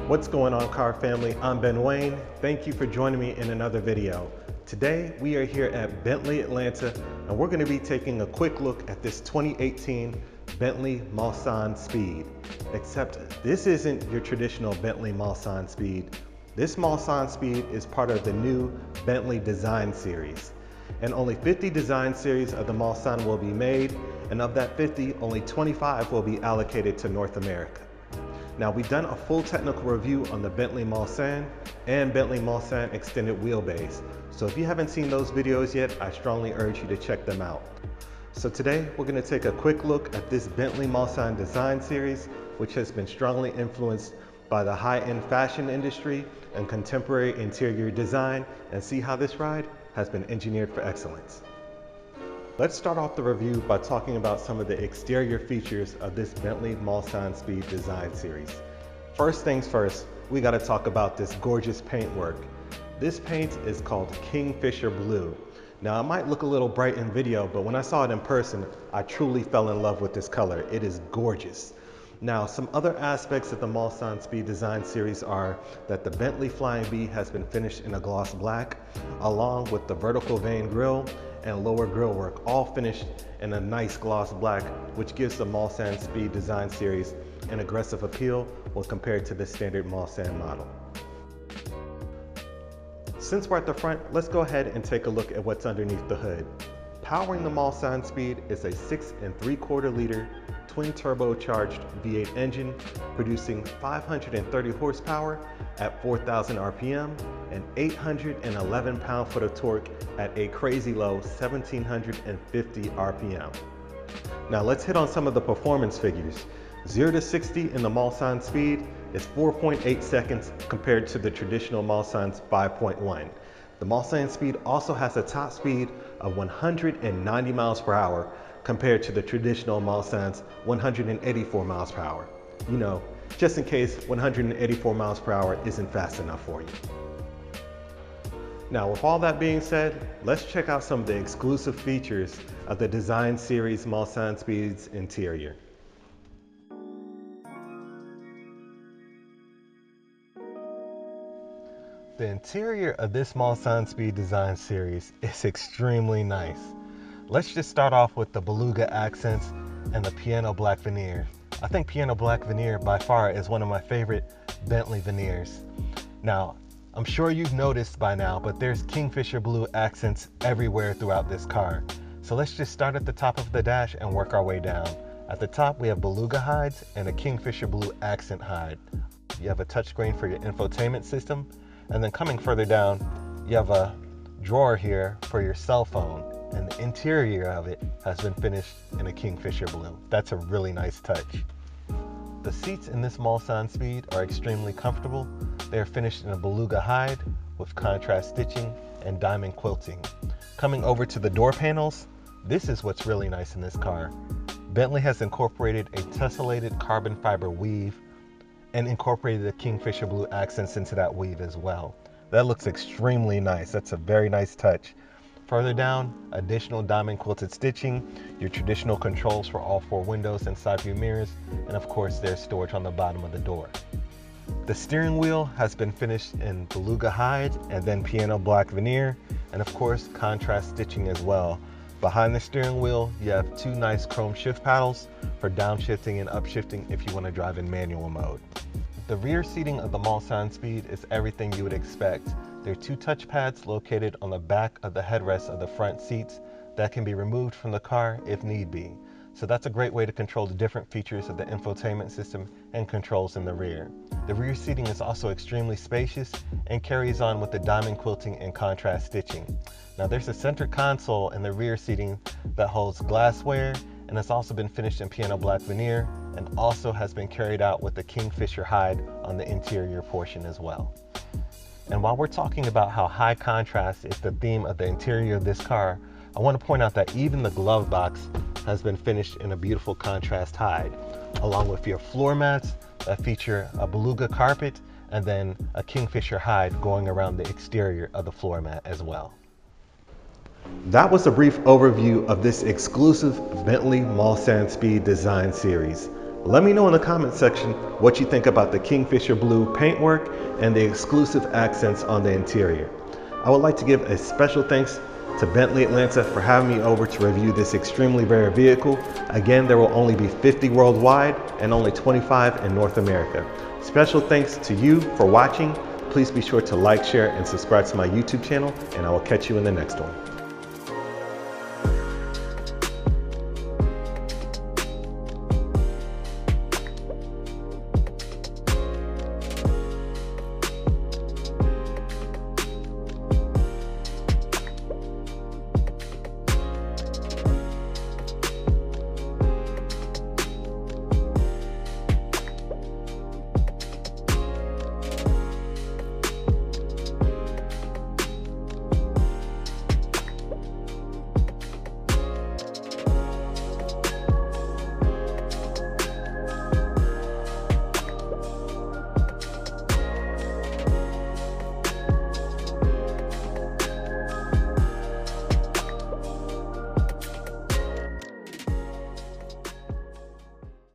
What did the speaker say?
What's going on, car family? I'm Ben Wayne. Thank you for joining me in another video. Today we are here at Bentley Atlanta and we're going to be taking a quick look at this 2018 Bentley Mulsanne Speed. Except this isn't your traditional Bentley Mulsanne Speed. This Mulsanne Speed is part of the new Bentley Design Series. And only 50 design series of the Mulsanne will be made, and of that 50, only 25 will be allocated to North America. Now, we've done a full technical review on the Bentley Mulsanne and Bentley Mulsanne extended wheelbase. So if you haven't seen those videos yet, I strongly urge you to check them out. So today, we're gonna take a quick look at this Bentley Mulsanne design series, which has been strongly influenced by the high-end fashion industry and contemporary interior design, and see how this ride has been engineered for excellence. Let's start off the review by talking about some of the exterior features of this Bentley Mulsanne Speed design series. First things first, we gotta talk about this gorgeous paintwork. This paint is called Kingfisher Blue. Now, it might look a little bright in video, but when I saw it in person, I truly fell in love with this color. It is gorgeous. Now, some other aspects of the Mulsanne Speed design series are that the Bentley Flying V has been finished in a gloss black, along with the vertical vane grille and lower grille work, all finished in a nice gloss black, which gives the Mulsanne Speed design series an aggressive appeal when compared to the standard Mulsanne model. Since we're at the front, let's go ahead and take a look at what's underneath the hood. Powering the Mulsanne Speed is a 6 3/4 liter twin turbocharged V8 engine producing 530 horsepower at 4,000 RPM and 811 pound-foot of torque at a crazy low 1,750 RPM. Now let's hit on some of the performance figures. 0 to 60 in the Mulsanne Speed is 4.8 seconds compared to the traditional Mulsanne's 5.1. The Mulsanne Speed also has a top speed of 190 miles per hour compared to the traditional Mulsanne's 184 miles per hour. You know, just in case 184 miles per hour isn't fast enough for you. Now, with all that being said, let's check out some of the exclusive features of the design series Mulsanne Speed's interior. The interior of this Mulsanne Speed design series is extremely nice. Let's just start off with the beluga accents and the piano black veneer. I think piano black veneer by far is one of my favorite Bentley veneers. Now, I'm sure you've noticed by now, but there's Kingfisher blue accents everywhere throughout this car. So let's just start at the top of the dash and work our way down. At the top, we have beluga hides and a Kingfisher blue accent hide. You have a touchscreen for your infotainment system. And then coming further down, you have a drawer here for your cell phone, and the interior of it has been finished in a Kingfisher blue. That's a really nice touch. The seats in this Mulsanne Speed are extremely comfortable. They are finished in a beluga hide with contrast stitching and diamond quilting. Coming over to the door panels, this is what's really nice in this car. Bentley has incorporated a tessellated carbon fiber weave and incorporated the Kingfisher blue accents into that weave as well. That looks extremely nice. That's a very nice touch. Further down, additional diamond quilted stitching, your traditional controls for all 4 windows and side view mirrors, and of course there's storage on the bottom of the door. The steering wheel has been finished in beluga hide and then piano black veneer, and of course contrast stitching as well. Behind the steering wheel, you have 2 nice chrome shift paddles for downshifting and upshifting if you want to drive in manual mode. The rear seating of the Mulsanne Speed is everything you would expect. There are 2 touch pads located on the back of the headrest of the front seats that can be removed from the car if need be. So that's a great way to control the different features of the infotainment system and controls in the rear. The rear seating is also extremely spacious and carries on with the diamond quilting and contrast stitching. Now there's a center console in the rear seating that holds glassware, and it's also been finished in piano black veneer and also has been carried out with the Kingfisher hide on the interior portion as well. And while we're talking about how high contrast is the theme of the interior of this car, I want to point out that even the glove box has been finished in a beautiful contrast hide, along with your floor mats that feature a beluga carpet and then a Kingfisher hide going around the exterior of the floor mat as well. That was a brief overview of this exclusive Bentley Mulsanne Speed design series. Let me know in the comment section what you think about the Kingfisher blue paintwork and the exclusive accents on the interior. I would like to give a special thanks to Bentley Atlanta for having me over to review this extremely rare vehicle. Again, there will only be 50 worldwide and only 25 in North America. Special thanks to you for watching. Please be sure to like, share, and subscribe to my YouTube channel, and I will catch you in the next one.